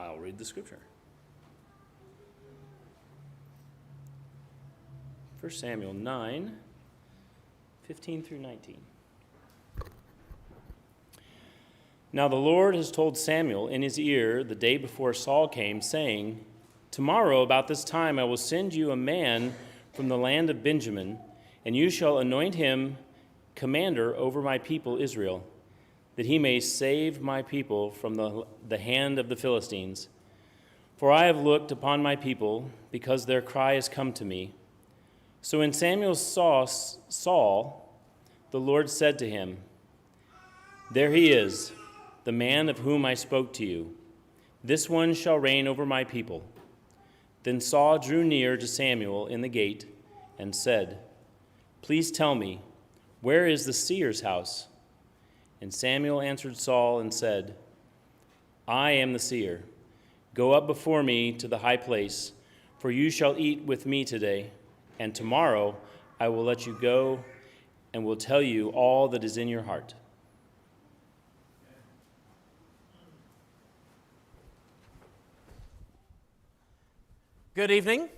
I'll read the scripture. 1 Samuel 9, 15 through 19. Now the Lord has told Samuel in his ear the day before Saul came, saying, Tomorrow about this time I will send you a man from the land of Benjamin, and you shall anoint him commander over my people Israel, that he may save my people from the hand of the Philistines. For I have looked upon my people, because their cry has come to me. So when Samuel saw Saul, the Lord said to him, There he is, the man of whom I spoke to you. This one shall reign over my people. Then Saul drew near to Samuel in the gate and said, Please tell me, where is the seer's house? And Samuel answered Saul and said, I am the seer. Go up before me to the high place, for you shall eat with me today, and tomorrow I will let you go and will tell you all that is in your heart. Good evening.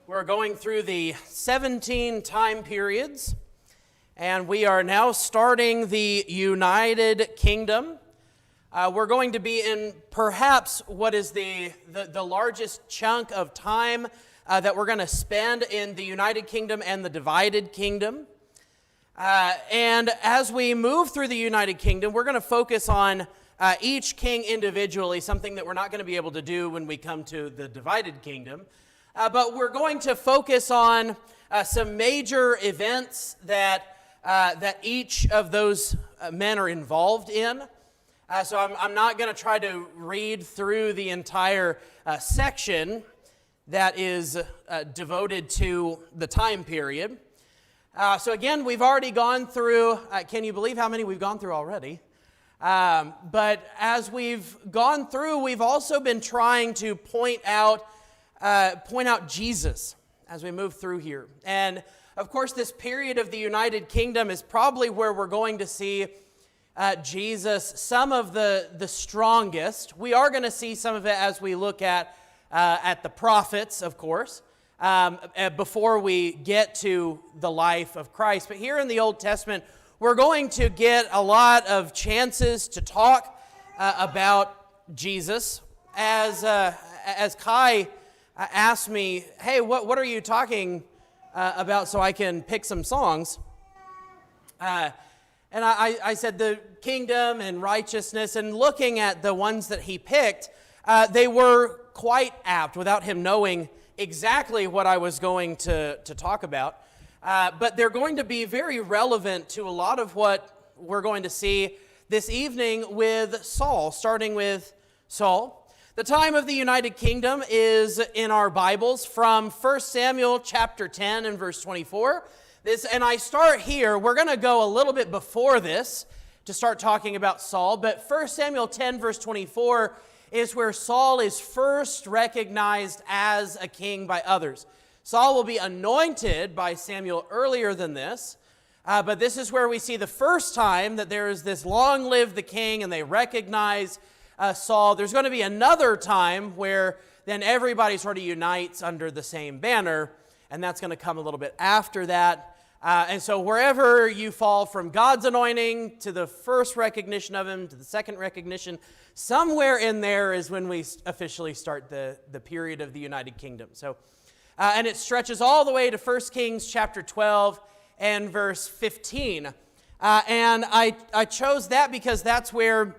We're going through the 17 time periods, and we are now starting the United Kingdom. We're going to be in perhaps what is the largest chunk of time that we're going to spend in the United Kingdom and the divided kingdom. And as we move through the United Kingdom, we're going to focus on each king individually, something that we're not going to be able to do when we come to the divided kingdom. But we're going to focus on some major events that each of those men are involved in. So I'm not going to try to read through the entire section that is devoted to the time period. So again, we've already gone through, can you believe how many we've gone through already? But as we've gone through, we've also been trying to point out Jesus as we move through here. And of course, this period of the United Kingdom is probably where we're going to see Jesus, some of the strongest. We are going to see some of it as we look at the prophets, of course, before we get to the life of Christ. But here in the Old Testament, we're going to get a lot of chances to talk about Jesus. As Kai asked me, hey, what are you talking about so I can pick some songs? And I said the kingdom and righteousness, and looking at the ones that he picked, they were quite apt without him knowing exactly what I was going to talk about. But they're going to be very relevant to a lot of what we're going to see this evening with Saul, starting with Saul. The time of the United Kingdom is in our Bibles from 1 Samuel chapter 10 and verse 24. And I start here. We're going to go a little bit before this to start talking about Saul. But 1 Samuel 10 verse 24 is where Saul is first recognized as a king by others. Saul will be anointed by Samuel earlier than this, but this is where we see the first time that there is this long live the king and they recognize Saul. There's going to be another time where then everybody sort of unites under the same banner, and that's going to come a little bit after that. And so wherever you fall from God's anointing to the first recognition of him to the second recognition, somewhere in there is when we officially start the period of the United Kingdom. So. And it stretches all the way to 1 Kings chapter 12 and verse 15. And I chose that because that's where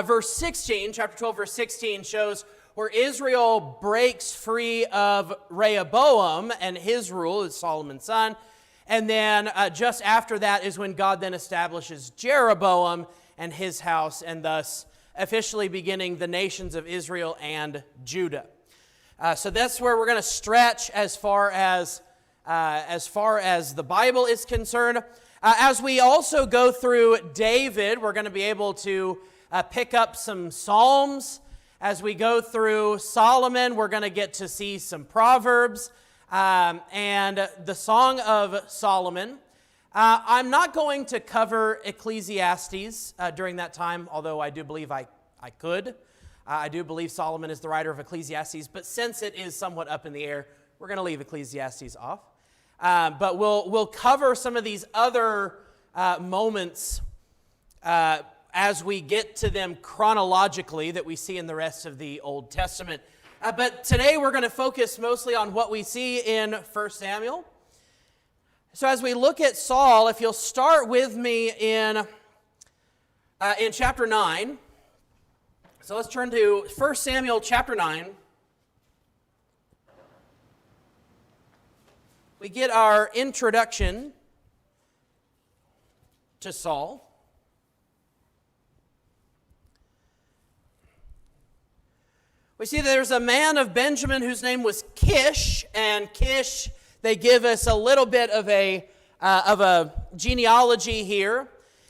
verse 16, chapter 12, verse 16 shows where Israel breaks free of Rehoboam and his rule as Solomon's son. And then just after that is when God then establishes Jeroboam and his house, and thus officially beginning the nations of Israel and Judah. So that's where we're going to stretch as far as the Bible is concerned. As we also go through David, we're going to be able to pick up some Psalms. As we go through Solomon, we're going to get to see some Proverbs and the Song of Solomon. I'm not going to cover Ecclesiastes during that time, although I do believe I I could. I do believe Solomon is the writer of Ecclesiastes, but since it is somewhat up in the air, we're going to leave Ecclesiastes off. But we'll cover some of these other moments as we get to them chronologically that we see in the rest of the Old Testament. But today we're going to focus mostly on what we see in 1 Samuel. So as we look at Saul, if you'll start with me in chapter 9. So let's turn to 1 Samuel chapter 9. We get our introduction to Saul. We see that there's a man of Benjamin whose name was Kish, and Kish, they give us a little bit of a genealogy here.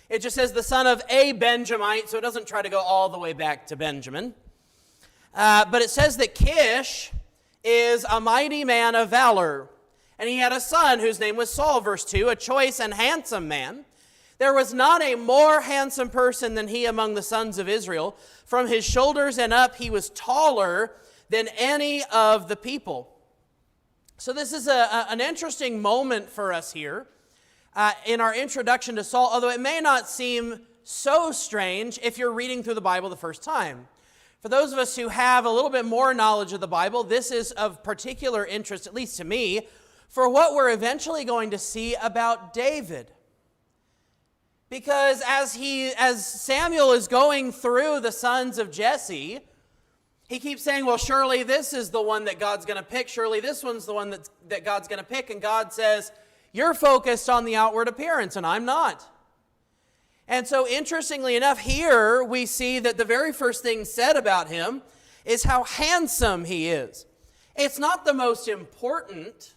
It just says the son of a Benjamite, so it doesn't try to go all the way back to Benjamin. But it says that Kish is a mighty man of valor. And he had a son whose name was Saul, verse 2, a choice and handsome man. There was not a more handsome person than he among the sons of Israel. From his shoulders and up, he was taller than any of the people. So this is an interesting moment for us here. In our introduction to Saul, although it may not seem so strange if you're reading through the Bible the first time. For those of us who have a little bit more knowledge of the Bible, this is of particular interest, at least to me, for what we're eventually going to see about David. Because as Samuel is going through the sons of Jesse, he keeps saying, well, surely this is the one that God's going to pick. Surely this one's the one that God's going to pick. And God says, you're focused on the outward appearance, and I'm not. And so interestingly enough, here we see that the very first thing said about him is how handsome he is. It's not the most important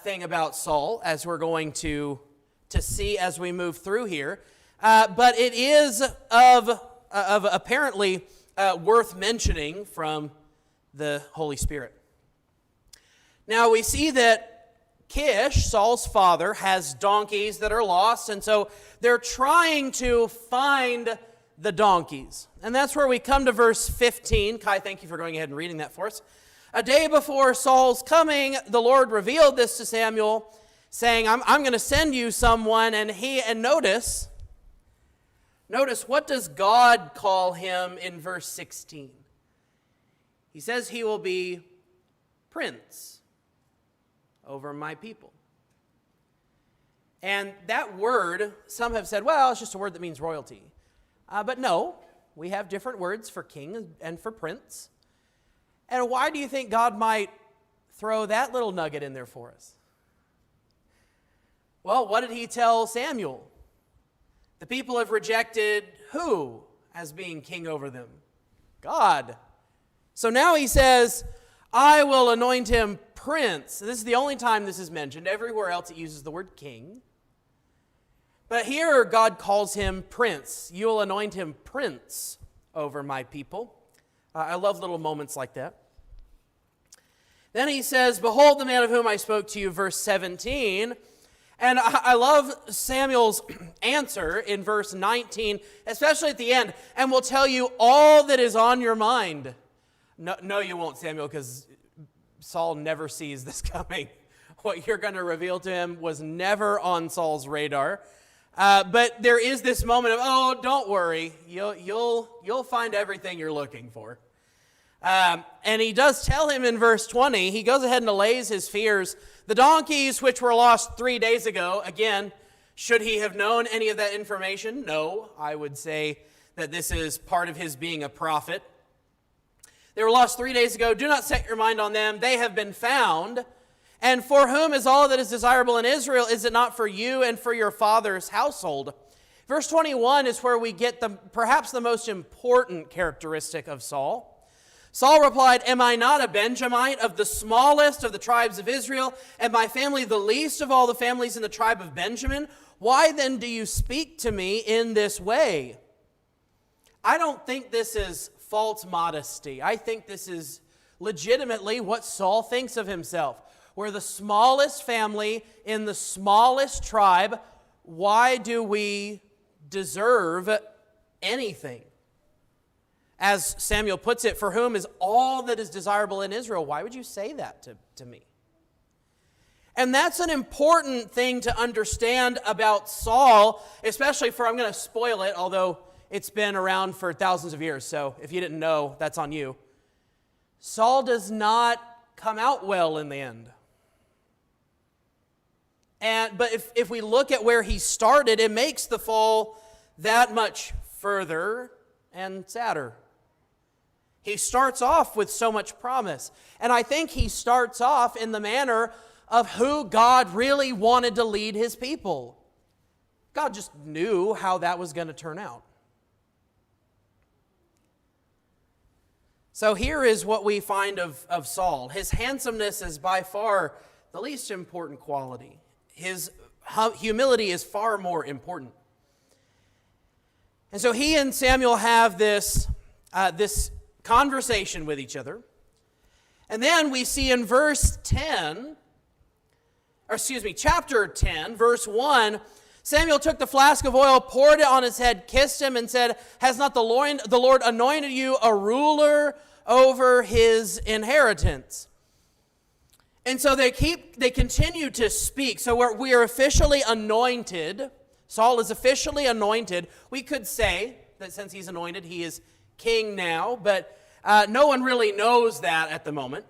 thing about Saul, as we're going to see as we move through here, but it is of apparently worth mentioning from the Holy Spirit. Now we see that Kish, Saul's father, has donkeys that are lost, and so they're trying to find the donkeys. And that's where we come to verse 15. Kai, thank you for going ahead and reading that for us. A day before Saul's coming, the Lord revealed this to Samuel, saying, I'm going to send you someone, and notice what does God call him in verse 16? He says he will be prince over my people. And that word, some have said, well, it's just a word that means royalty. But no, we have different words for king and for prince. And why do you think God might throw that little nugget in there for us? Well, what did he tell Samuel? The people have rejected who as being king over them? God. So now he says, I will anoint him prince. This is the only time this is mentioned. Everywhere else it uses the word king. But here God calls him prince. You will anoint him prince over my people. I love little moments like that. Then he says, behold the man of whom I spoke to you, verse 17. And I love Samuel's answer in verse 19, especially at the end, and will tell you all that is on your mind. No, you won't, Samuel, because Saul never sees this coming. What you're going to reveal to him was never on Saul's radar. But there is this moment of, oh, don't worry, you'll find everything you're looking for. And he does tell him in verse 20, he goes ahead and allays his fears. The donkeys which were lost 3 days ago, again, should he have known any of that information? No, I would say that this is part of his being a prophet. They were lost 3 days ago. Do not set your mind on them. They have been found. And for whom is all that is desirable in Israel? Is it not for you and for your father's household? Verse 21 is where we get perhaps the most important characteristic of Saul. Saul replied, am I not a Benjamite of the smallest of the tribes of Israel, and my family the least of all the families in the tribe of Benjamin? Why then do you speak to me in this way? I don't think this is false modesty. I think this is legitimately what Saul thinks of himself. We're the smallest family in the smallest tribe. Why do we deserve anything? As Samuel puts it, for whom is all that is desirable in Israel? Why would you say that to me? And that's an important thing to understand about Saul, especially for, I'm going to spoil it, although it's been around for thousands of years, so if you didn't know, that's on you. Saul does not come out well in the end. But if we look at where he started, it makes the fall that much further and sadder. He starts off with so much promise. And I think he starts off in the manner of who God really wanted to lead his people. God just knew how that was going to turn out. So here is what we find of Saul. His handsomeness is by far the least important quality. His humility is far more important. And so he and Samuel have this conversation with each other. And then we see in chapter 10, verse 1, Samuel took the flask of oil, poured it on his head, kissed him, and said, "Has not the Lord anointed you a ruler over his inheritance?" And so they continue to speak. So we are officially anointed. Saul is officially anointed. We could say that since he's anointed, he is king now, but no one really knows that at the moment.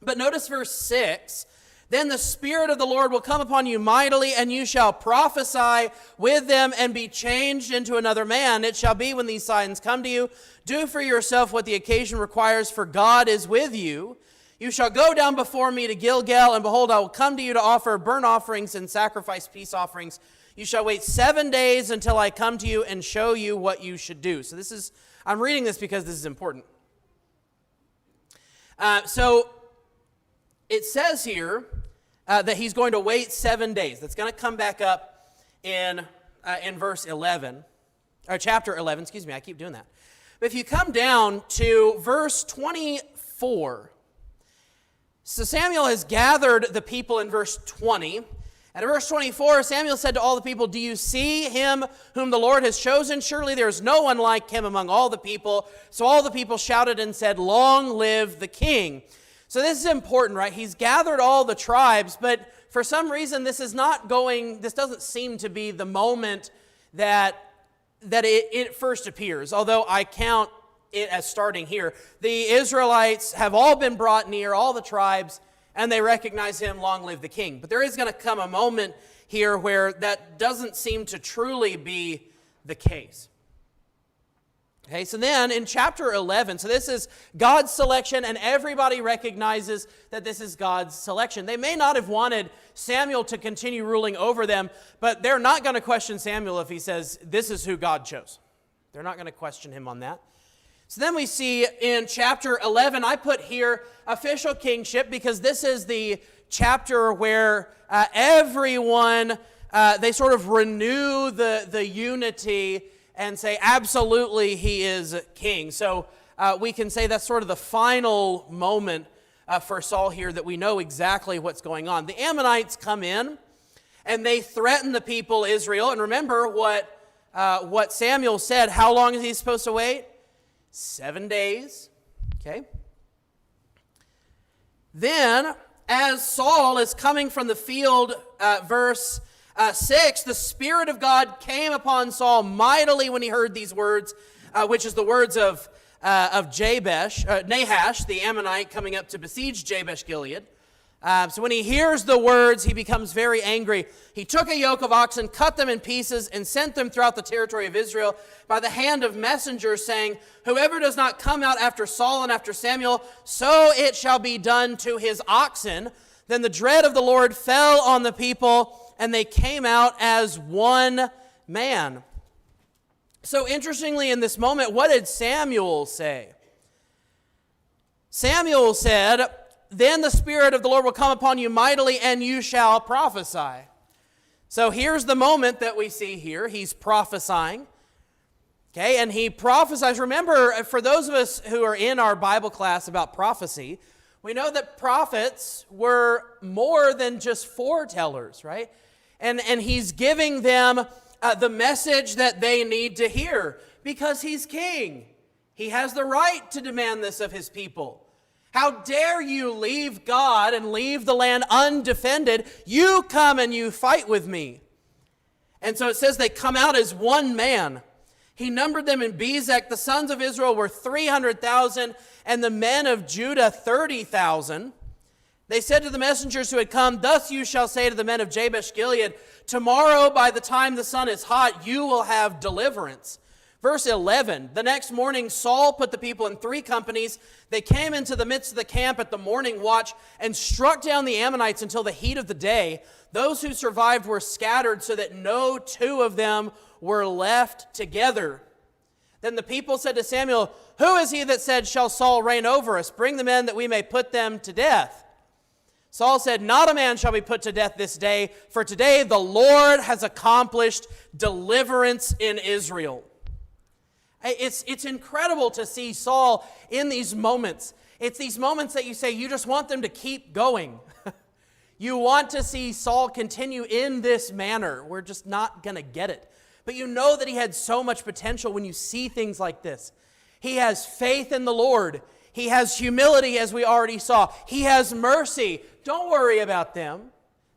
But notice verse 6. Then the Spirit of the Lord will come upon you mightily, and you shall prophesy with them and be changed into another man. It shall be when these signs come to you, do for yourself what the occasion requires, for God is with you. You shall go down before me to Gilgal, and behold, I will come to you to offer burnt offerings and sacrifice peace offerings. You shall wait 7 days until I come to you and show you what you should do. So I'm reading this because this is important. So it says here that he's going to wait 7 days. That's going to come back up in verse 11, or chapter 11, excuse me, I keep doing that. But if you come down to verse 24, so Samuel has gathered the people in verse 20. And in verse 24, Samuel said to all the people, "Do you see him whom the Lord has chosen? Surely there is no one like him among all the people." So all the people shouted and said, "Long live the king." So this is important, right? He's gathered all the tribes, but for some reason this doesn't seem to be the moment that it first appears, although I count it as starting here. The Israelites have all been brought near, all the tribes, and they recognize him, long live the king. But there is going to come a moment here where that doesn't seem to truly be the case. Okay, so then in chapter 11, so this is God's selection, and everybody recognizes that this is God's selection. They may not have wanted Samuel to continue ruling over them, but they're not going to question Samuel if he says, this is who God chose. They're not going to question him on that. So then we see in chapter 11, I put here official kingship because this is the chapter where everyone, they sort of renew the unity and say, absolutely, he is king. So we can say that's sort of the final moment for Saul here that we know exactly what's going on. The Ammonites come in and they threaten the people Israel. And remember what Samuel said, how long is he supposed to wait? 7 days, okay? Then, as Saul is coming from the field, verse 6, the Spirit of God came upon Saul mightily when he heard these words, which is the words of Nahash, the Ammonite, coming up to besiege Jabesh Gilead. So when he hears the words, he becomes very angry. He took a yoke of oxen, cut them in pieces, and sent them throughout the territory of Israel by the hand of messengers, saying, whoever does not come out after Saul and after Samuel, so it shall be done to his oxen. Then the dread of the Lord fell on the people, and they came out as one man. So interestingly, in this moment, what did Samuel say? Samuel said, then the Spirit of the Lord will come upon you mightily, and you shall prophesy. So here's the moment that we see here. He's prophesying. Okay, and he prophesies. Remember, for those of us who are in our Bible class about prophecy, we know that prophets were more than just foretellers, right? And he's giving them the message that they need to hear because he's king. He has the right to demand this of his people. How dare you leave God and leave the land undefended? You come and you fight with me. And so it says they come out as one man. He numbered them in Bezek. The sons of Israel were 300,000, and the men of Judah 30,000. They said to the messengers who had come, thus you shall say to the men of Jabesh Gilead, tomorrow by the time the sun is hot, you will have deliverance. Verse 11, the next morning Saul put the people in 3 companies. They came into the midst of the camp at the morning watch and struck down the Ammonites until the heat of the day. Those who survived were scattered so that no 2 of them were left together. Then the people said to Samuel, who is he that said, shall Saul reign over us? Bring the men that we may put them to death. Saul said, not a man shall be put to death this day, for today the Lord has accomplished deliverance in Israel. It's incredible to see Saul in these moments. It's these moments that you say you just want them to keep going. You want to see Saul continue in this manner. We're just not going to get it. But you know that he had so much potential when you see things like this. He has faith in the Lord. He has humility, as we already saw. He has mercy. Don't worry about them.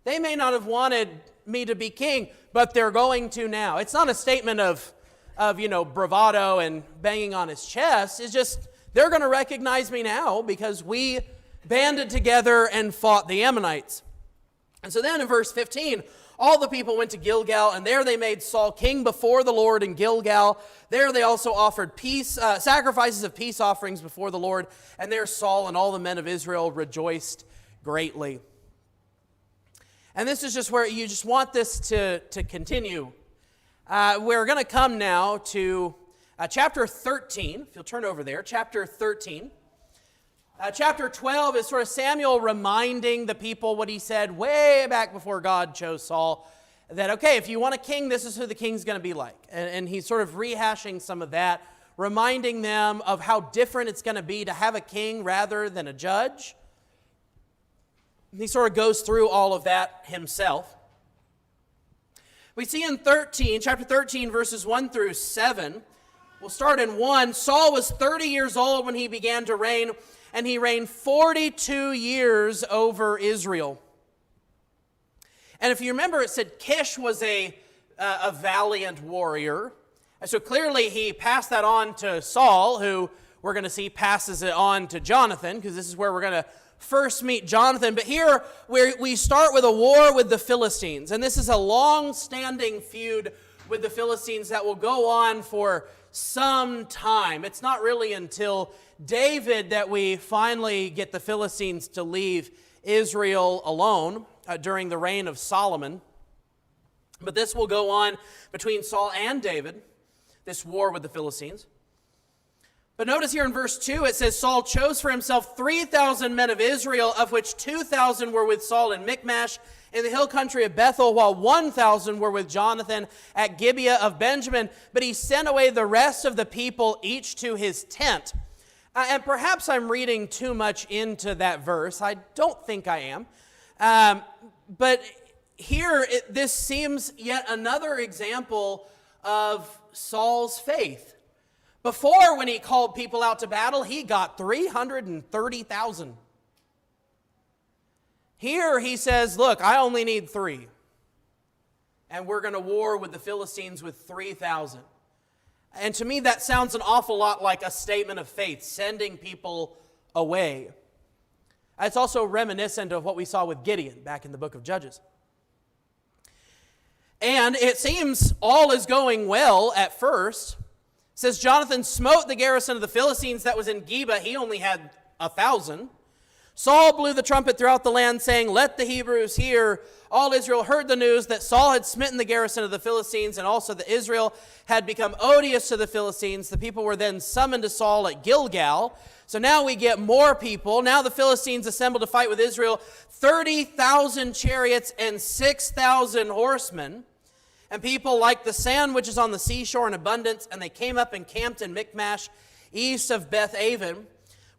They may not have wanted me to be king, but they're going to now. It's not a statement of bravado and banging on his chest. It's just, they're going to recognize me now because we banded together and fought the Ammonites. And so then in verse 15, all the people went to Gilgal, and there they made Saul king before the Lord in Gilgal. There they also offered sacrifices of peace offerings before the Lord, and there Saul and all the men of Israel rejoiced greatly. And this is just where you just want this to continue. We're going to come now to chapter 13. If you'll turn over there, chapter 13. Chapter 12 is sort of Samuel reminding the people what he said way back before God chose Saul, that, okay, if you want a king, this is who the king's going to be like. And he's sort of rehashing some of that, reminding them of how different it's going to be to have a king rather than a judge. He sort of goes through all of that himself. We see in chapter 13, verses 1 through 7, we'll start in 1. Saul was 30 years old when he began to reign, and he reigned 42 years over Israel. And if you remember, it said Kish was a valiant warrior. And so clearly he passed that on to Saul, who we're going to see passes it on to Jonathan, because this is where we're going to first meet Jonathan. But here we start with a war with the Philistines. And this is a long-standing feud with the Philistines that will go on for some time. It's not really until David that we finally get the Philistines to leave Israel alone during the reign of Solomon. But this will go on between Saul and David, this war with the Philistines. But notice here in verse 2, it says, Saul chose for himself 3,000 men of Israel, of which 2,000 were with Saul in Michmash, in the hill country of Bethel, while 1,000 were with Jonathan at Gibeah of Benjamin. But he sent away the rest of the people, each to his tent. And perhaps I'm reading too much into that verse. I don't think I am. But here, this seems yet another example of Saul's faith. Before, when he called people out to battle, he got 330,000. Here he says, look, I only need 3. And we're going to war with the Philistines with 3,000. And to me, that sounds an awful lot like a statement of faith, sending people away. It's also reminiscent of what we saw with Gideon back in the book of Judges. And it seems all is going well at first. It says, Jonathan smote the garrison of the Philistines that was in Geba. He only had 1,000. Saul blew the trumpet throughout the land, saying, let the Hebrews hear. All Israel heard the news that Saul had smitten the garrison of the Philistines, and also that Israel had become odious to the Philistines. The people were then summoned to Saul at Gilgal. So now we get more people. Now the Philistines assembled to fight with Israel, 30,000 chariots and 6,000 horsemen. And people like the sand which is on the seashore in abundance, and they came up and camped in Michmash, east of Beth-aven.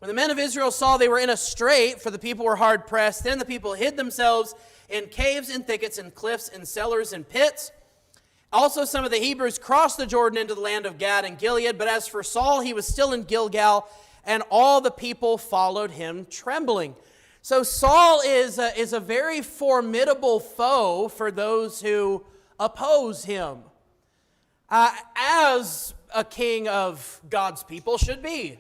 When the men of Israel saw they were in a strait, for the people were hard pressed, then the people hid themselves in caves and thickets and cliffs and cellars and pits. Also, some of the Hebrews crossed the Jordan into the land of Gad and Gilead, but as for Saul, he was still in Gilgal, and all the people followed him trembling. So Saul is a very formidable foe for those who oppose him, as a king of God's people should be.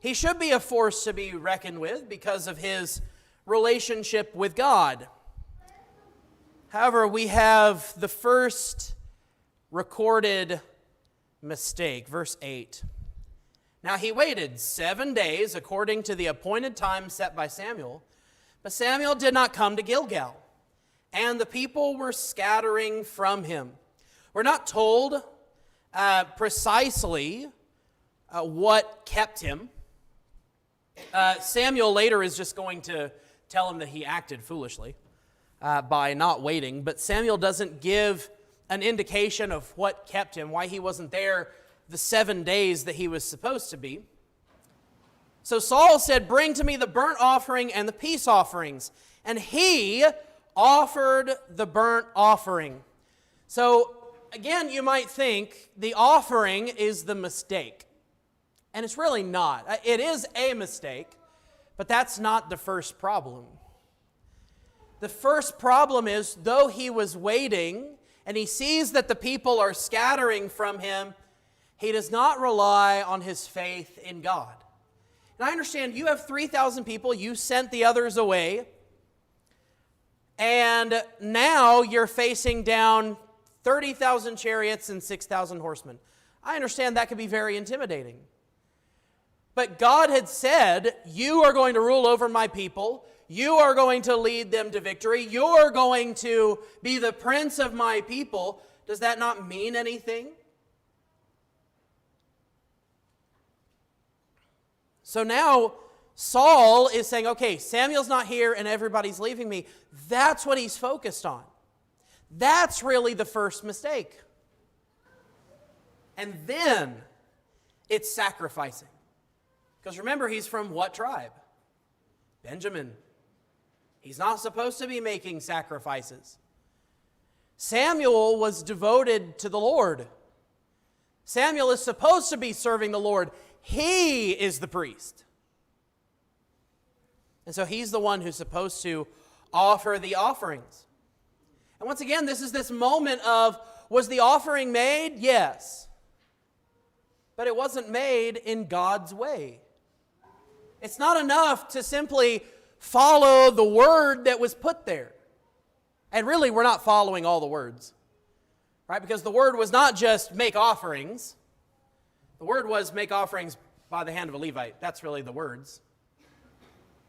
He should be a force to be reckoned with because of his relationship with God. However, we have the first recorded mistake, verse 8. Now he waited 7 days according to the appointed time set by Samuel, but Samuel did not come to Gilgal, and the people were scattering from him. We're not told precisely what kept him. Samuel later is just going to tell him that he acted foolishly by not waiting, but Samuel doesn't give an indication of what kept him, why he wasn't there the 7 days that he was supposed to be. So Saul said, "Bring to me the burnt offering and the peace offerings." And he offered the burnt offering. So again, you might think the offering is the mistake. And it's really not. It is a mistake, but that's not the first problem. The first problem is, though he was waiting and he sees that the people are scattering from him, he does not rely on his faith in God. And I understand you have 3,000 people, you sent the others away, and now you're facing down 30,000 chariots and 6,000 horsemen. I understand that could be very intimidating. But God had said, you are going to rule over my people. You are going to lead them to victory. You're going to be the prince of my people. Does that not mean anything? So now Saul is saying, okay, Samuel's not here and everybody's leaving me. That's what he's focused on. That's really the first mistake. And then it's sacrificing. Because remember, he's from what tribe? Benjamin. He's not supposed to be making sacrifices. Samuel was devoted to the Lord. Samuel is supposed to be serving the Lord. He is the priest. And so he's the one who's supposed to offer the offerings. And once again, this is this moment of, was the offering made? Yes. But it wasn't made in God's way. It's not enough to simply follow the word that was put there. And really, we're not following all the words, right? Because the word was not just make offerings. The word was make offerings by the hand of a Levite. That's really the words.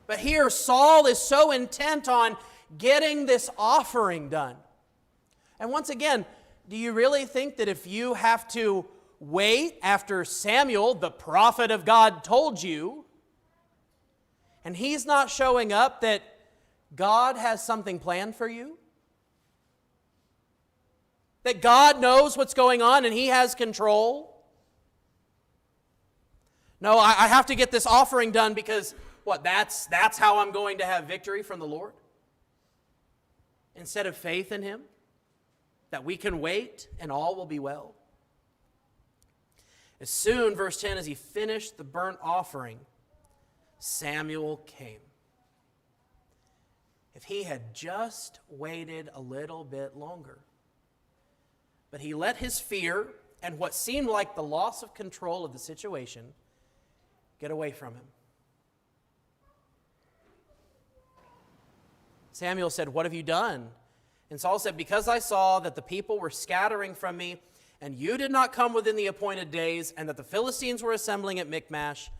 But here, Saul is so intent on getting this offering done. And once again, do you really think that if you have to wait after Samuel, the prophet of God, told you, and he's not showing up, that God has something planned for you? That God knows what's going on and he has control? No, I have to get this offering done because, what, that's how I'm going to have victory from the Lord? Instead of faith in him? That we can wait and all will be well? As soon, verse 10, as he finished the burnt offering, Samuel came. If he had just waited a little bit longer. But he let his fear and what seemed like the loss of control of the situation get away from him. Samuel said, "What have you done?" And Saul said, "Because I saw that the people were scattering from me, and you did not come within the appointed days, and that the Philistines were assembling at Michmash.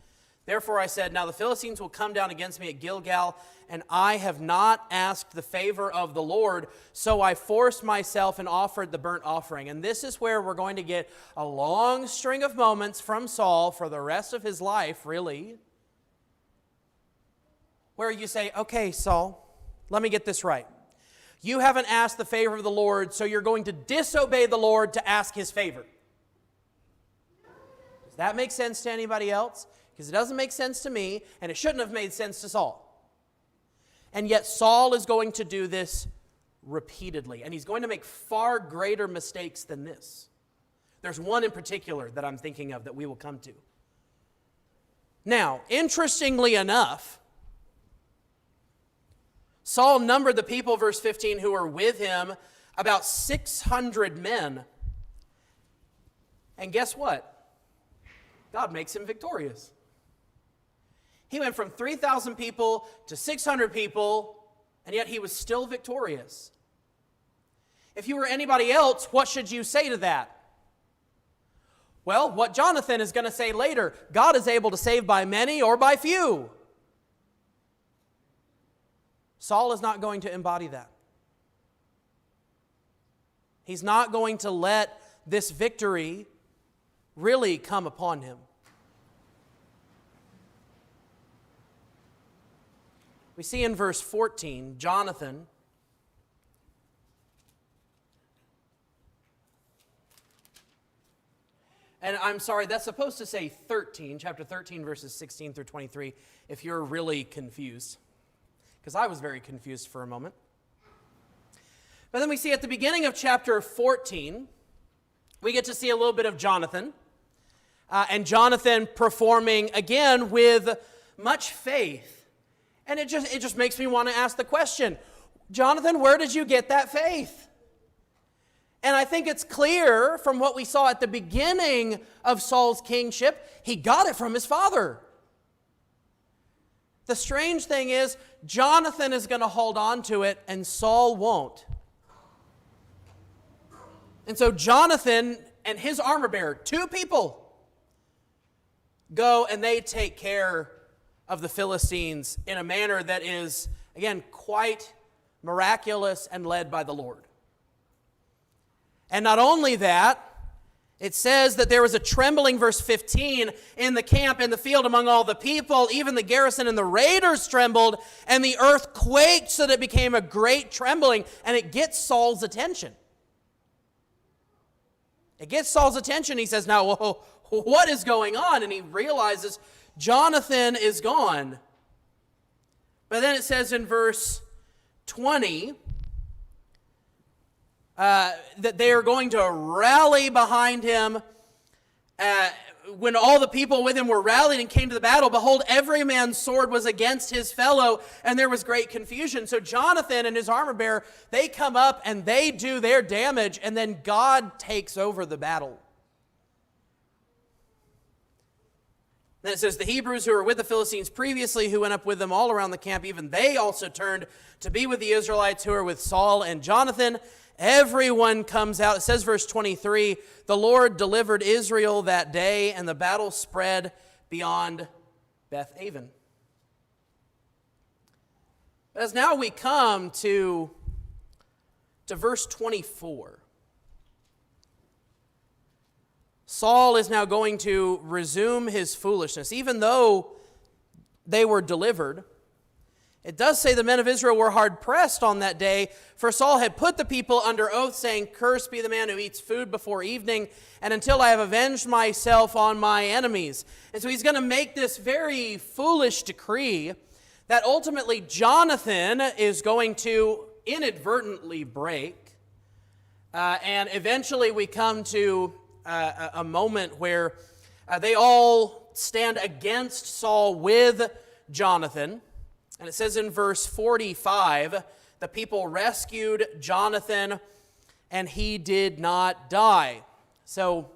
Therefore I said, now the Philistines will come down against me at Gilgal, and I have not asked the favor of the Lord, so I forced myself and offered the burnt offering." And this is where we're going to get a long string of moments from Saul for the rest of his life, really, where you say, okay, Saul, let me get this right. You haven't asked the favor of the Lord, so you're going to disobey the Lord to ask his favor. Does that make sense to anybody else? Because it doesn't make sense to me, and it shouldn't have made sense to Saul. And yet Saul is going to do this repeatedly, and he's going to make far greater mistakes than this. There's one in particular that I'm thinking of that we will come to. Now, interestingly enough, Saul numbered the people, verse 15, who were with him, about 600 men. And guess what? God makes him victorious. He went from 3,000 people to 600 people, and yet he was still victorious. If you were anybody else, what should you say to that? Well, what Jonathan is going to say later, God is able to save by many or by few. Saul is not going to embody that. He's not going to let this victory really come upon him. We see in verse 14, Jonathan, and I'm sorry, that's supposed to say 13, chapter 13, verses 16 through 23, if you're really confused. Because I was very confused for a moment. But then we see at the beginning of chapter 14, we get to see a little bit of Jonathan. And Jonathan performing again with much faith. And it just makes me want to ask the question, Jonathan, where did you get that faith? And I think it's clear from what we saw at the beginning of Saul's kingship, he got it from his father. The strange thing is, Jonathan is going to hold on to it and Saul won't. And so Jonathan and his armor bearer, two people, go and they take care of the Philistines in a manner that is, again, quite miraculous and led by the Lord. And not only that, it says that there was a trembling, verse 15, in the camp, in the field, among all the people. Even the garrison and the raiders trembled, and the earth quaked so that it became a great trembling, and it gets Saul's attention. It gets Saul's attention. He says, now, whoa, what is going on? And he realizes Jonathan is gone. But then it says in verse 20, that they are going to rally behind him. When all the people with him were rallied and came to the battle, behold, every man's sword was against his fellow, and there was great confusion. So Jonathan and his armor bearer, they come up and they do their damage, and then God takes over the battle. Then it says, the Hebrews who were with the Philistines previously, who went up with them all around the camp, even they also turned to be with the Israelites who are with Saul and Jonathan. Everyone comes out. It says, verse 23, the Lord delivered Israel that day, and the battle spread beyond Beth-aven. As now we come to verse 24. Saul is now going to resume his foolishness. Even though they were delivered, it does say the men of Israel were hard pressed on that day, for Saul had put the people under oath, saying, cursed be the man who eats food before evening, and until I have avenged myself on my enemies. And so he's going to make this very foolish decree that ultimately Jonathan is going to inadvertently break. And eventually we come to a moment where they all stand against Saul with Jonathan. And it says in verse 45, the people rescued Jonathan, and he did not die. So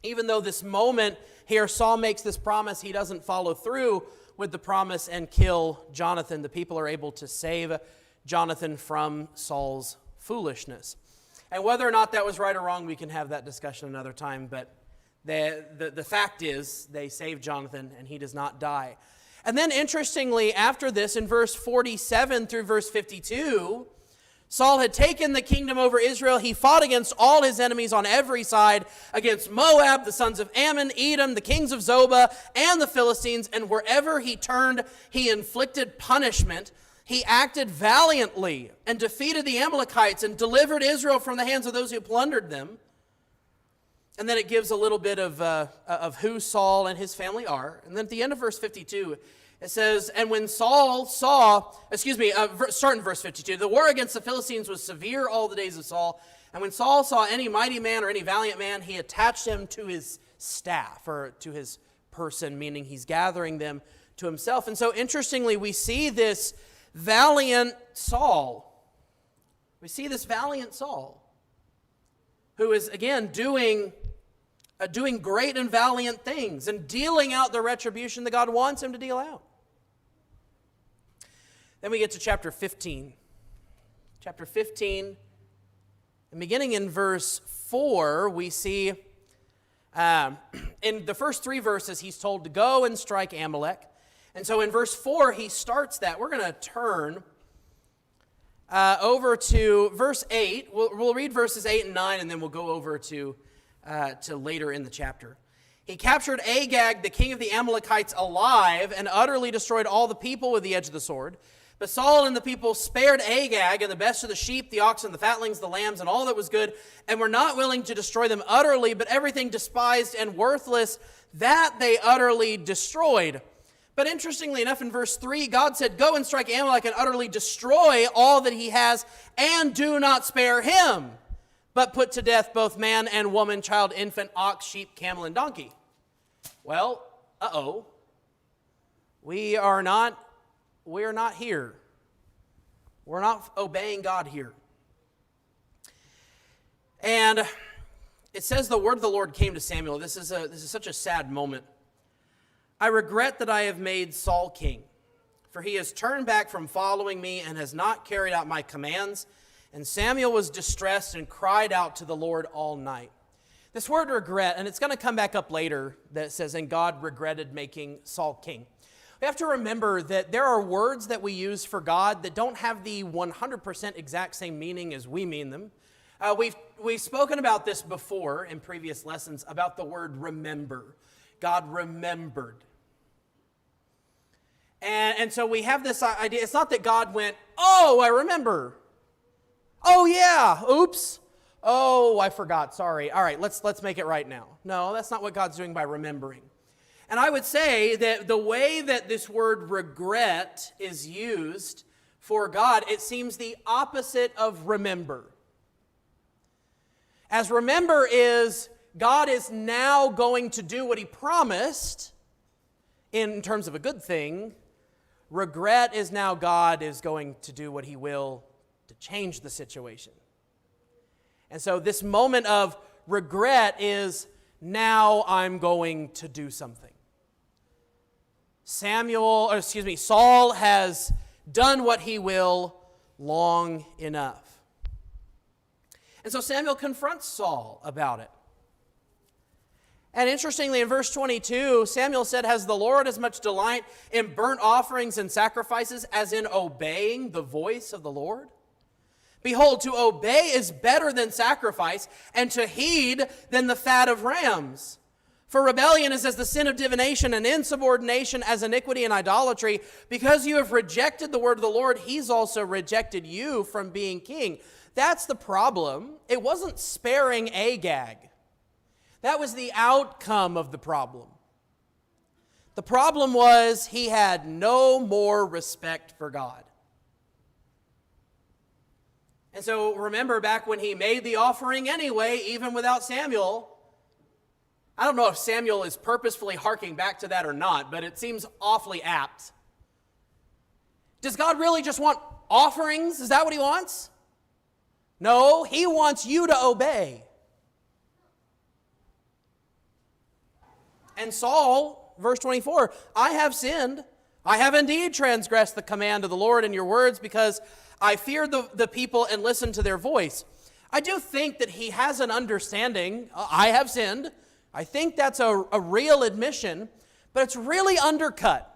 even though this moment here, Saul makes this promise, he doesn't follow through with the promise and kill Jonathan. The people are able to save Jonathan from Saul's foolishness. And whether or not that was right or wrong, we can have that discussion another time. But the fact is, they saved Jonathan, and he does not die. And then, interestingly, after this, in verse 47 through verse 52, Saul had taken the kingdom over Israel. He fought against all his enemies on every side, against Moab, the sons of Ammon, Edom, the kings of Zobah, and the Philistines. And wherever he turned, he inflicted punishment. He acted valiantly and defeated the Amalekites and delivered Israel from the hands of those who plundered them. And then it gives a little bit of who Saul and his family are. And then at the end of verse 52, It says, and when Saul saw, start in verse 52, the war against the Philistines was severe all the days of Saul. And when Saul saw any mighty man or any valiant man, he attached him to his staff, or to his person, meaning he's gathering them to himself. And so interestingly, we see this valiant Saul. We see this valiant Saul, who is, again, doing great and valiant things and dealing out the retribution that God wants him to deal out. Then we get to chapter 15. Chapter 15, and beginning in verse 4, we see in the first 3 verses, he's told to go and strike Amalek. And so in verse 4, he starts that. We're going to turn over to verse 8. We'll read verses 8 and 9, and then we'll go over to later in the chapter. He captured Agag, the king of the Amalekites, alive, and utterly destroyed all the people with the edge of the sword. But Saul and the people spared Agag and the best of the sheep, the oxen, the fatlings, the lambs, and all that was good, and were not willing to destroy them utterly, but everything despised and worthless, that they utterly destroyed. But interestingly enough, in verse 3, God said, go and strike Amalek and utterly destroy all that he has, and do not spare him, but put to death both man and woman, child, infant, ox, sheep, camel, and donkey. Well, we are not here. We're not obeying God here. And it says the word of the Lord came to Samuel. This is such a sad moment. I regret that I have made Saul king, for he has turned back from following me and has not carried out my commands. And Samuel was distressed and cried out to the Lord all night. This word regret, and it's going to come back up later, that says, and God regretted making Saul king. We have to remember that there are words that we use for God that don't have the 100% exact same meaning as we mean them. We've spoken about this before in previous lessons, about the word remember. God remembered. And so we have this idea. It's not that God went, oh, I remember. Oh, yeah, oops. Oh, I forgot, sorry. All right, let's make it right now. No, that's not what God's doing by remembering. And I would say that the way that this word regret is used for God, it seems the opposite of remember. As remember is, God is now going to do what he promised in terms of a good thing. Regret is now God is going to do what he will to change the situation. And so this moment of regret is, now I'm going to do something. Saul has done what he will long enough. And so Samuel confronts Saul about it. And interestingly, in verse 22, Samuel said, has the Lord as much delight in burnt offerings and sacrifices as in obeying the voice of the Lord? Behold, to obey is better than sacrifice, and to heed than the fat of rams. For rebellion is as the sin of divination, and insubordination as iniquity and idolatry. Because you have rejected the word of the Lord, he's also rejected you from being king. That's the problem. It wasn't sparing Agag. That was the outcome of the problem. The problem was he had no more respect for God. And so remember back when he made the offering anyway, even without Samuel. I don't know if Samuel is purposefully harking back to that or not, but it seems awfully apt. Does God really just want offerings? Is that what he wants? No, he wants you to obey. And Saul, verse 24, I have sinned. I have indeed transgressed the command of the Lord in your words, because I feared the people and listened to their voice. I do think that he has an understanding. I have sinned. I think that's a real admission, but it's really undercut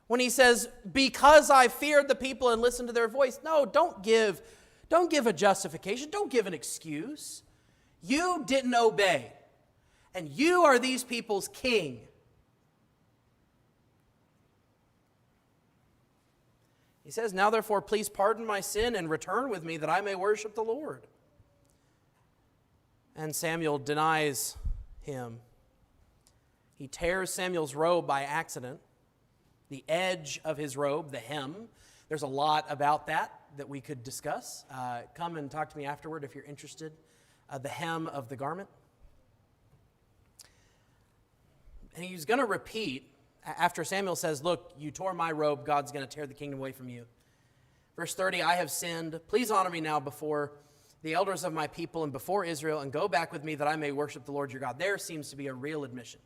when he says, because I feared the people and listened to their voice. No, don't give a justification. Don't give an excuse. You didn't obey, and you are these people's king. He says, now therefore, please pardon my sin and return with me that I may worship the Lord. And Samuel denies him. He tears Samuel's robe by accident. the edge of his robe, the hem. There's a lot about that we could discuss. Come and talk to me afterward if you're interested. The hem of the garment. And he's going to repeat after Samuel says, look, you tore my robe, God's going to tear the kingdom away from you. Verse 30, I have sinned. Please honor me now before the elders of my people and before Israel, and go back with me that I may worship the Lord your God. There seems to be a real admission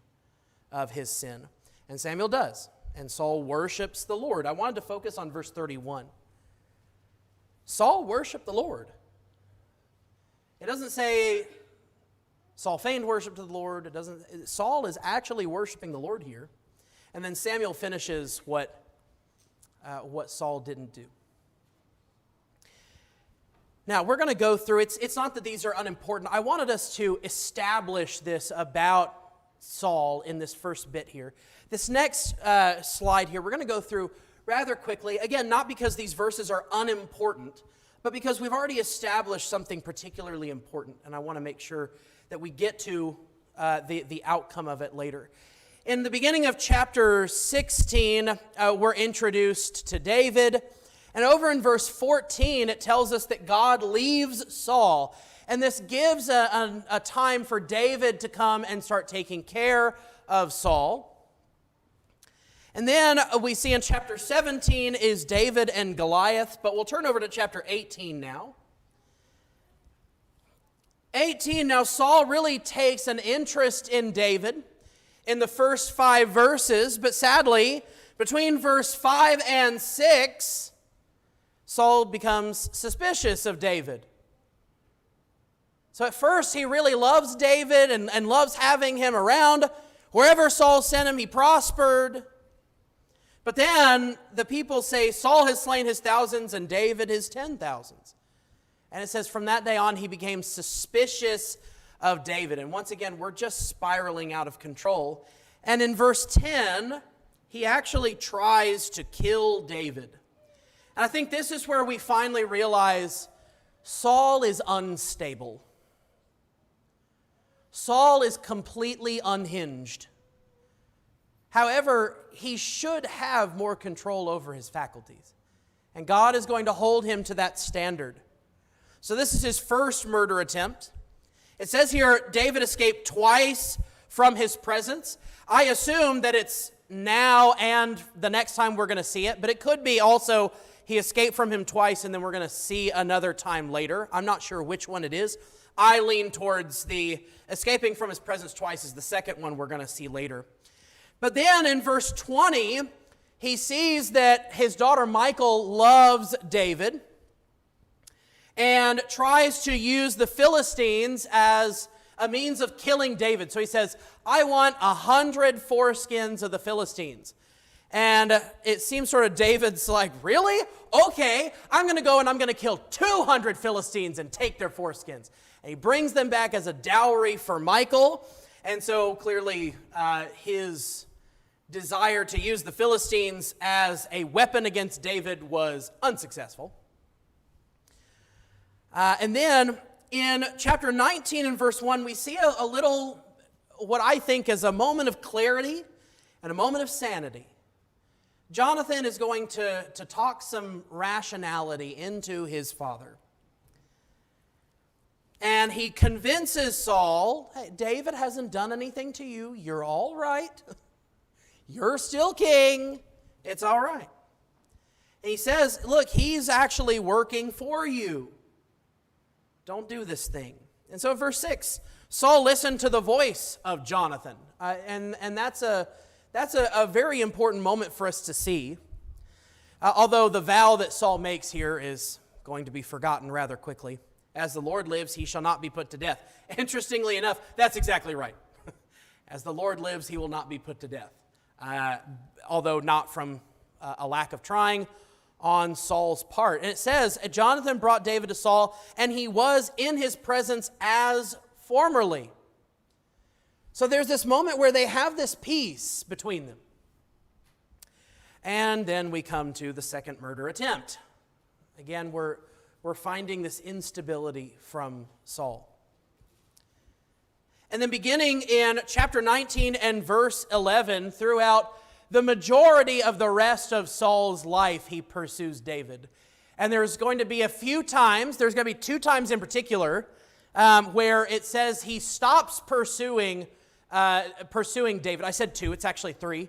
of his sin. And Samuel does. And Saul worships the Lord. I wanted to focus on verse 31. Saul worshiped the Lord. It doesn't say Saul feigned worship to the Lord. Saul is actually worshiping the Lord here. And then Samuel finishes what Saul didn't do. Now, we're going to go through, it's not that these are unimportant. I wanted us to establish this about Saul in this first bit here. This next slide here, we're going to go through rather quickly. Again, not because these verses are unimportant, but because we've already established something particularly important, and I want to make sure that we get to the outcome of it later. In the beginning of chapter 16, we're introduced to David. And over in verse 14, it tells us that God leaves Saul. And this gives a time for David to come and start taking care of Saul. And then we see in chapter 17 is David and Goliath. But we'll turn over to chapter 18 now. 18, now Saul really takes an interest in David in the first 5 verses. But sadly, between verse 5 and 6... Saul becomes suspicious of David. So at first he really loves David and loves having him around. Wherever Saul sent him, he prospered. But then the people say, Saul has slain his thousands and David his 10,000s. And it says from that day on he became suspicious of David. And once again, we're just spiraling out of control. And in verse 10, he actually tries to kill David. And I think this is where we finally realize Saul is unstable. Saul is completely unhinged. However, he should have more control over his faculties. And God is going to hold him to that standard. So this is his first murder attempt. It says here, David escaped twice from his presence. I assume that it's now and the next time we're going to see it, but it could be also he escaped from him twice, and then we're going to see another time later. I'm not sure which one it is. I lean towards the escaping from his presence twice is the second one we're going to see later. But then in verse 20, he sees that his daughter Michal loves David and tries to use the Philistines as a means of killing David. So he says, I want 100 foreskins of the Philistines. And it seems sort of David's like, really? Okay, I'm going to go and I'm going to kill 200 Philistines and take their foreskins. And he brings them back as a dowry for Michal. And so clearly his desire to use the Philistines as a weapon against David was unsuccessful. And then in chapter 19 and verse 1, we see a little, what I think is a moment of clarity and a moment of sanity. Jonathan is going to talk some rationality into his father. And he convinces Saul, hey, David hasn't done anything to you. You're all right. You're still king. It's all right. And he says, look, he's actually working for you. Don't do this thing. And so in verse 6, Saul listened to the voice of Jonathan. And that's a very important moment for us to see. Although the vow that Saul makes here is going to be forgotten rather quickly. As the Lord lives, he shall not be put to death. Interestingly enough, that's exactly right. As the Lord lives, he will not be put to death. Although not from a lack of trying on Saul's part. And it says, Jonathan brought David to Saul, and he was in his presence as formerly. So there's this moment where they have this peace between them. And then we come to the second murder attempt. Again, we're finding this instability from Saul. And then beginning in chapter 19 and verse 11, throughout the majority of the rest of Saul's life, he pursues David. And there's going to be a few times, there's going to be 2 times in particular, where it says he stops pursuing David. I said 2, it's actually 3.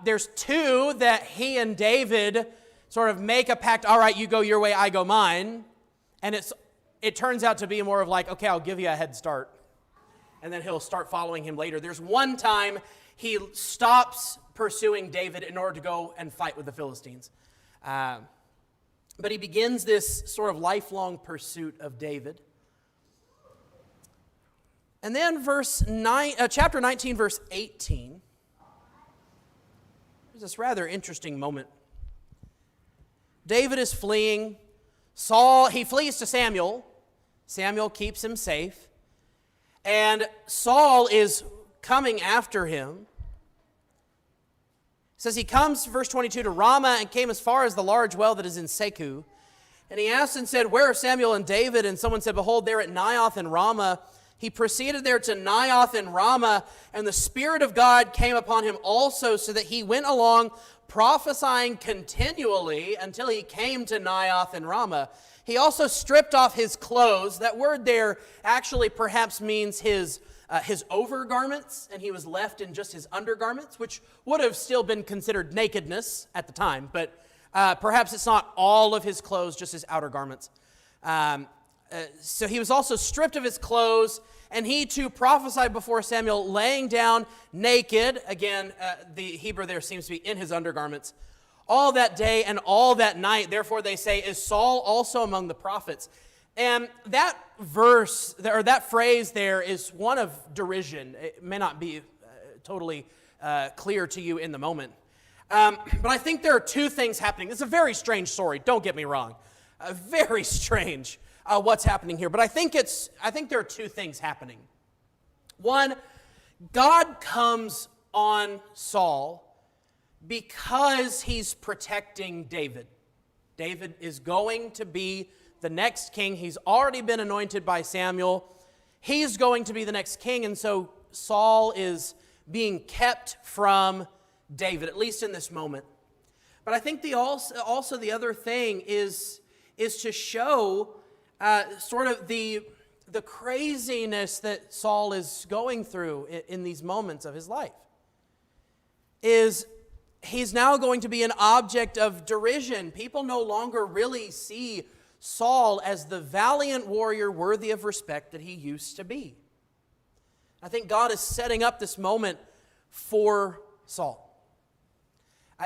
There's 2 that he and David sort of make a pact. All right, you go your way, I go mine. And it turns out to be more of like, okay, I'll give you a head start. And then he'll start following him later. There's one time he stops pursuing David in order to go and fight with the Philistines. But he begins this sort of lifelong pursuit of David. And then chapter 19, verse 18. There's this rather interesting moment. David is fleeing. He flees to Samuel. Samuel keeps him safe. And Saul is coming after him. It says he comes, verse 22, to Ramah and came as far as the large well that is in Seku. And he asked and said, where are Samuel and David? And someone said, behold, they're at Naioth in Ramah. He proceeded there to Naioth in Ramah, and the Spirit of God came upon him also, so that he went along prophesying continually until he came to Naioth in Ramah. He also stripped off his clothes. That word there actually perhaps means his overgarments, and he was left in just his undergarments, which would have still been considered nakedness at the time, but perhaps it's not all of his clothes, just his outer garments. So he was also stripped of his clothes, and he too prophesied before Samuel, laying down naked. Again, the Hebrew there seems to be in his undergarments. All that day and all that night, therefore they say, is Saul also among the prophets? And that verse, or that phrase there, is one of derision. It may not be totally clear to you in the moment. But I think there are 2 things happening. It's a very strange story, don't get me wrong. Very strange what's happening here. But I think there are 2 things happening. One, God comes on Saul because he's protecting David. David is going to be the next king. He's already been anointed by Samuel. He's going to be the next king, and so Saul is being kept from David, at least in this moment. But I think also the other thing is to show sort of the craziness that Saul is going through in these moments of his life. He's now going to be an object of derision. People no longer really see Saul as the valiant warrior worthy of respect that he used to be. I think God is setting up this moment for Saul.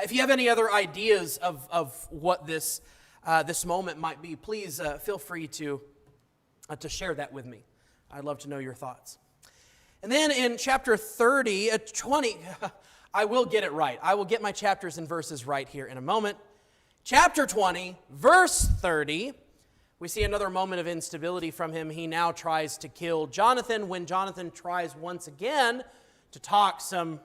If you have any other ideas of what this moment might be, please feel free to share that with me. I'd love to know your thoughts. And then in chapter 20, I will get it right. I will get my chapters and verses right here in a moment. Chapter 20, verse 30, we see another moment of instability from him. He now tries to kill Jonathan when Jonathan tries once again to talk some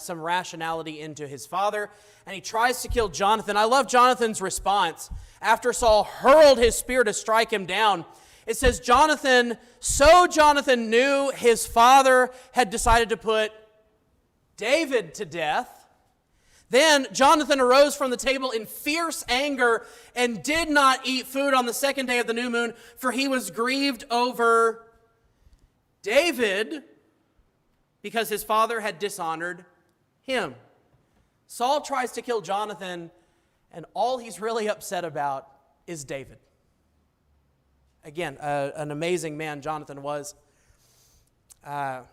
rationality into his father, and he tries to kill Jonathan. I love Jonathan's response. After Saul hurled his spear to strike him down, it says, Jonathan knew his father had decided to put David to death. Then Jonathan arose from the table in fierce anger and did not eat food on the 2nd day of the new moon, for he was grieved over David because his father had dishonored him. Saul tries to kill Jonathan, and all he's really upset about is David. Again, an amazing man Jonathan was. And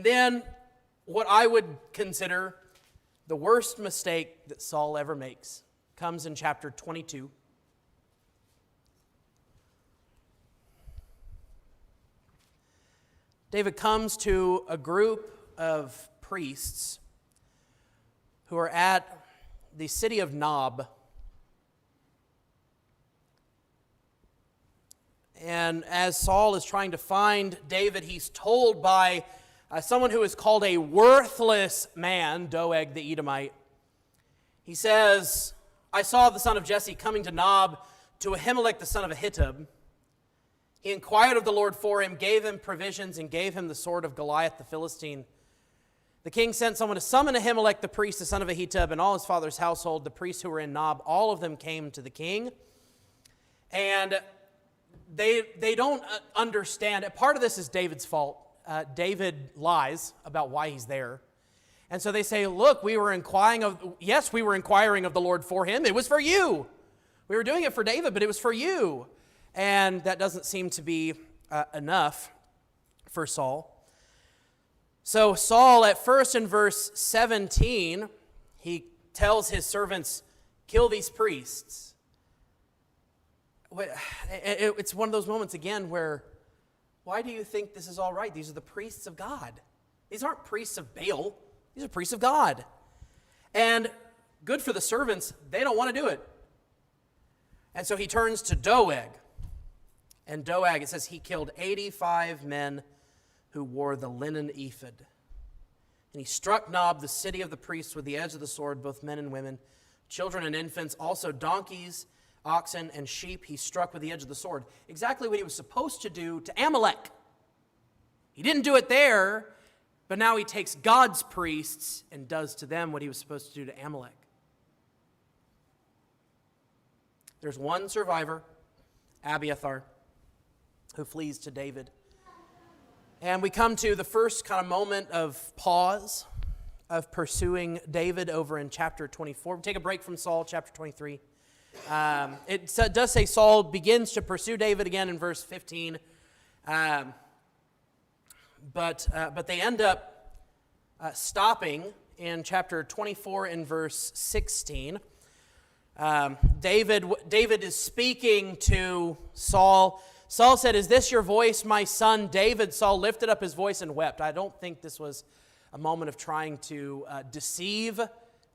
then what I would consider the worst mistake that Saul ever makes comes in chapter 22. David comes to a group of priests who are at the city of Nob. And as Saul is trying to find David, he's told by someone who is called a worthless man, Doeg the Edomite. He says, I saw the son of Jesse coming to Nob to Ahimelech the son of Ahitub. He inquired of the Lord for him, gave him provisions, and gave him the sword of Goliath the Philistine. The king sent someone to summon Ahimelech the priest, the son of Ahitub, and all his father's household, the priests who were in Nob. All of them came to the king. And they don't understand. Part of this is David's fault. David lies about why he's there. And so they say, look, we were inquiring of the Lord for him. It was for you. We were doing it for David, but it was for you. And that doesn't seem to be enough for Saul. So Saul, at first in verse 17, he tells his servants, kill these priests. It's one of those moments again where, why do you think this is all right? These are the priests of God. These aren't priests of Baal. These are priests of God. And good for the servants, they don't want to do it. And so he turns to Doeg. And Doeg, it says he killed 85 men who wore the linen ephod. And he struck Nob, the city of the priests, with the edge of the sword, both men and women, children and infants, also donkeys, oxen, and sheep he struck with the edge of the sword. Exactly what he was supposed to do to Amalek. He didn't do it there, but now he takes God's priests and does to them what he was supposed to do to Amalek. There's one survivor, Abiathar, who flees to David. And we come to the first kind of moment of pause of pursuing David over in chapter 24. We take a break from Saul, chapter 23. It does say Saul begins to pursue David again in verse 15. But they end up stopping in chapter 24 in verse 16. David is speaking to Saul. Saul said, "Is this your voice, my son David?" Saul lifted up his voice and wept. I don't think this was a moment of trying to deceive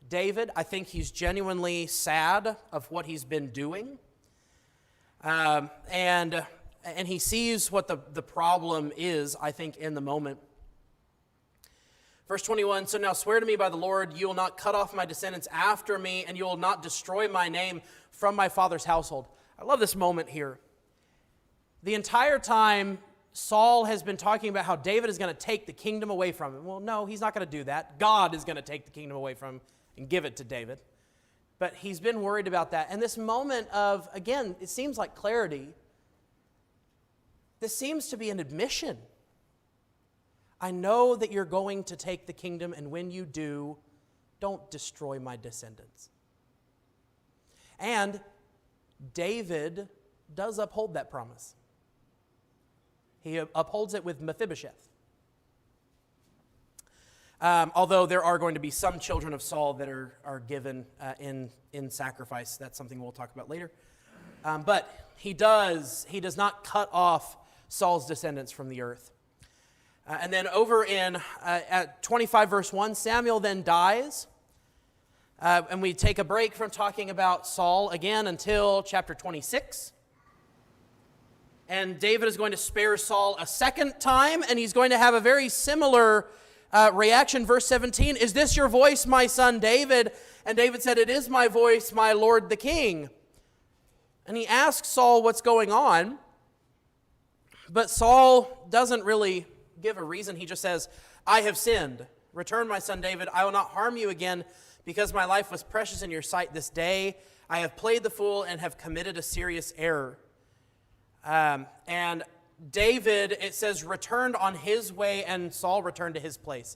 David. I think he's genuinely sad of what he's been doing. And he sees what the problem is, I think, in the moment. Verse 21, "So now swear to me by the Lord, you will not cut off my descendants after me, and you will not destroy my name from my father's household." I love this moment here. The entire time, Saul has been talking about how David is going to take the kingdom away from him. Well, no, he's not going to do that. God is going to take the kingdom away from him and give it to David. But he's been worried about that. And this moment of, again, it seems like clarity. This seems to be an admission. I know that you're going to take the kingdom, and when you do, don't destroy my descendants. And David does uphold that promise. He upholds it with Mephibosheth. Although there are going to be some children of Saul that are given in sacrifice. That's something we'll talk about later. But he does not cut off Saul's descendants from the earth. And then over in at 25 verse 1, Samuel then dies. And we take a break from talking about Saul again until chapter 26. And David is going to spare Saul a second time, and he's going to have a very similar reaction. Verse 17, "Is this your voice, my son David?" And David said, "It is my voice, my lord the king." And he asks Saul what's going on, but Saul doesn't really give a reason. He just says, "I have sinned. Return, my son David. I will not harm you again, because my life was precious in your sight this day. I have played the fool and have committed a serious error." And David, it says, returned on his way, and Saul returned to his place.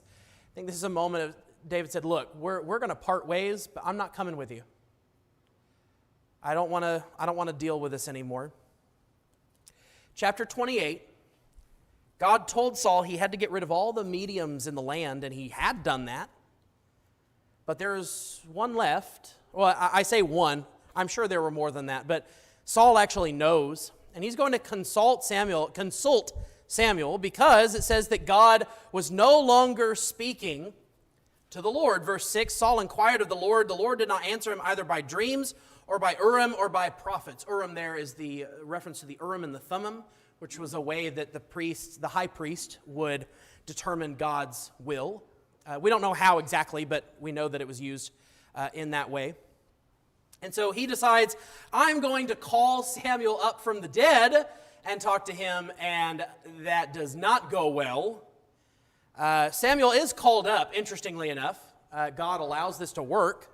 I think this is a moment of David said, "Look, we're going to part ways, but I'm not coming with you. I don't want to deal with this anymore." Chapter 28, God told Saul he had to get rid of all the mediums in the land, and he had done that. But there's one left. Well, I say one. I'm sure there were more than that, but Saul actually knows. And he's going to consult Samuel because it says that God was no longer speaking to the Lord. Verse 6, "Saul inquired of the Lord. The Lord did not answer him either by dreams or by Urim or by prophets." Urim there is the reference to the Urim and the Thummim, which was a way that the high priest would determine God's will. We don't know how exactly, but we know that it was used in that way. And so he decides, I'm going to call Samuel up from the dead and talk to him, and that does not go well. Samuel is called up, interestingly enough. God allows this to work,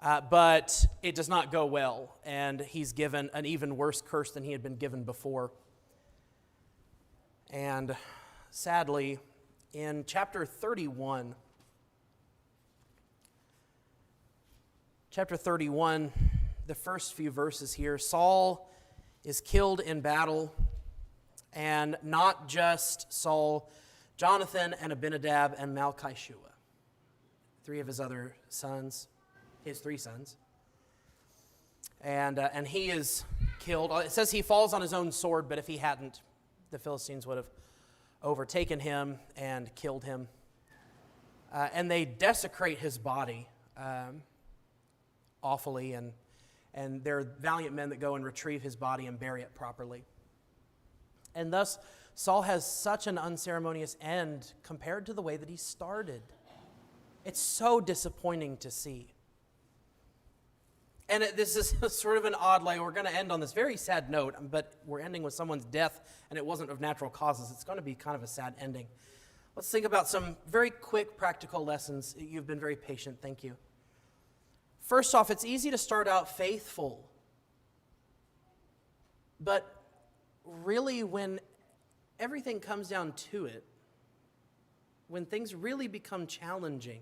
but it does not go well, and he's given an even worse curse than he had been given before. And sadly, in chapter 31, the first few verses here, Saul is killed in battle, and not just Saul, Jonathan and Abinadab and Malchishua, three of his other sons, his three sons. And he is killed. It says he falls on his own sword, but if he hadn't, the Philistines would have overtaken him and killed him. And they desecrate his body awfully, and they're valiant men that go and retrieve his body and bury it properly. And thus, Saul has such an unceremonious end compared to the way that he started. It's so disappointing to see. And this is sort of an odd, like, we're going to end on this very sad note, but we're ending with someone's death, and it wasn't of natural causes. It's going to be kind of a sad ending. Let's think about some very quick practical lessons. You've been very patient. Thank you. First off, it's easy to start out faithful. But really, when everything comes down to it, when things really become challenging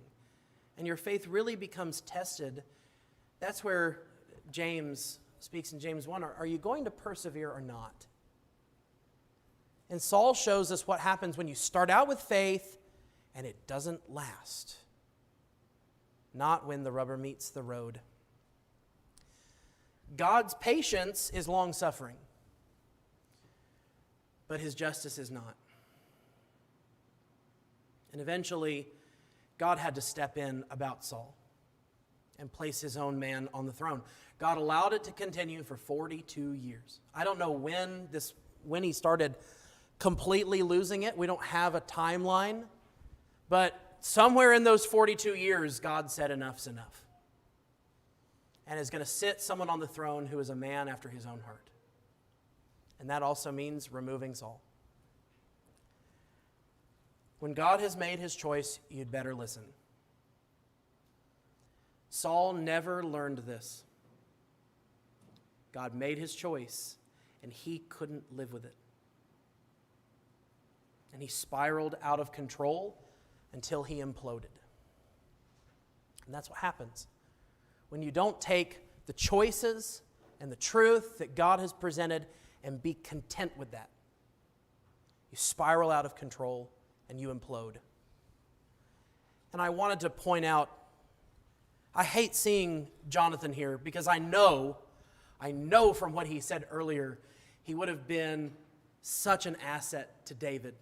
and your faith really becomes tested, that's where James speaks in James 1. Are you going to persevere or not? And Saul shows us what happens when you start out with faith and it doesn't last. Not when the rubber meets the road. God's patience is long-suffering, but his justice is not. And eventually, God had to step in about Saul and place his own man on the throne. God allowed it to continue for 42 years. I don't know when he started completely losing it. We don't have a timeline, but somewhere in those 42 years, God said enough's enough. And is going to sit someone on the throne who is a man after his own heart. And that also means removing Saul. When God has made his choice, you'd better listen. Saul never learned this. God made his choice, and he couldn't live with it. And he spiraled out of control until he imploded. And that's what happens when you don't take the choices and the truth that God has presented and be content with that. You spiral out of control and you implode. And I wanted to point out, I hate seeing Jonathan here because I know from what he said earlier, he would have been such an asset to David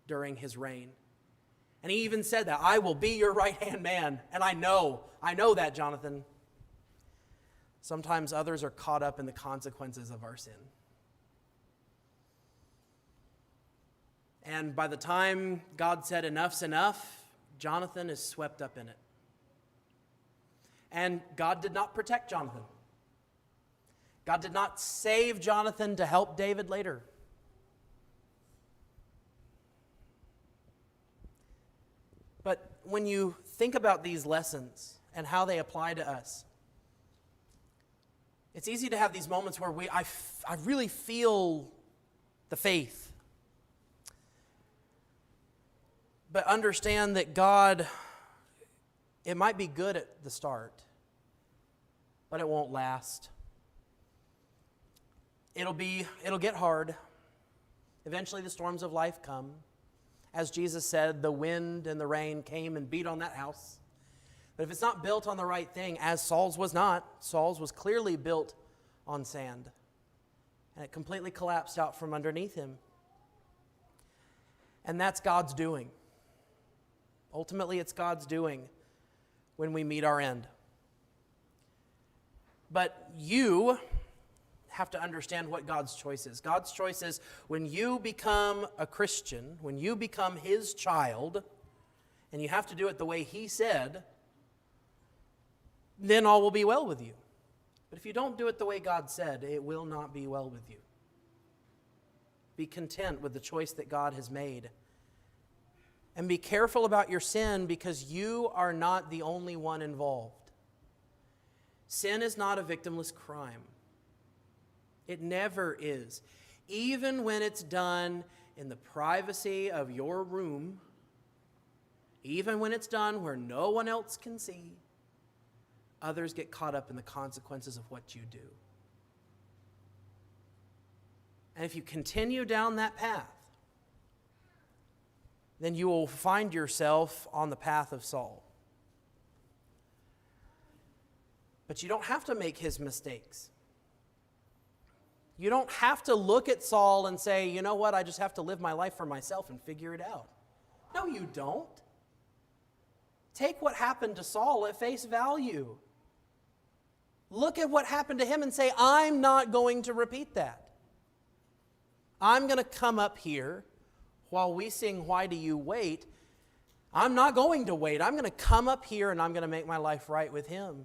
during his reign. And he even said that, I will be your right-hand man. And I know that, Jonathan. Sometimes others are caught up in the consequences of our sin. And by the time God said enough's enough, Jonathan is swept up in it. And God did not protect Jonathan. God did not save Jonathan to help David later. But when you think about these lessons and how they apply to us, it's easy to have these moments where I really feel the faith. But understand that God, it might be good at the start, but it won't last. It'll get hard. Eventually the storms of life come. As Jesus said, the wind and the rain came and beat on that house. But if it's not built on the right thing, as Saul's was not, Saul's was clearly built on sand. And it completely collapsed out from underneath him. And that's God's doing. Ultimately, it's God's doing when we meet our end. But you have to understand what God's choice is. God's choice is when you become a Christian, when you become his child, and you have to do it the way he said, then all will be well with you. But if you don't do it the way God said, it will not be well with you. Be content with the choice that God has made And be careful about your sin, because you are not the only one involved. Sin is not a victimless crime. It never is. Even when it's done in the privacy of your room, even when it's done where no one else can see, others get caught up in the consequences of what you do. And if you continue down that path, then you will find yourself on the path of Saul. But you don't have to make his mistakes. You don't have to look at Saul and say, you know what, I just have to live my life for myself and figure it out. No, you don't. Take what happened to Saul at face value. Look at what happened to him and say, I'm not going to repeat that. I'm going to come up here while we sing, Why Do You Wait? I'm not going to wait. I'm going to come up here and I'm going to make my life right with him.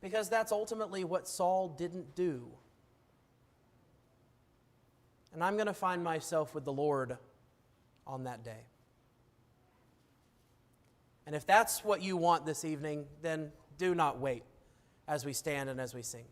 Because that's ultimately what Saul didn't do. And I'm going to find myself with the Lord on that day. And if that's what you want this evening, then do not wait as we stand and as we sing.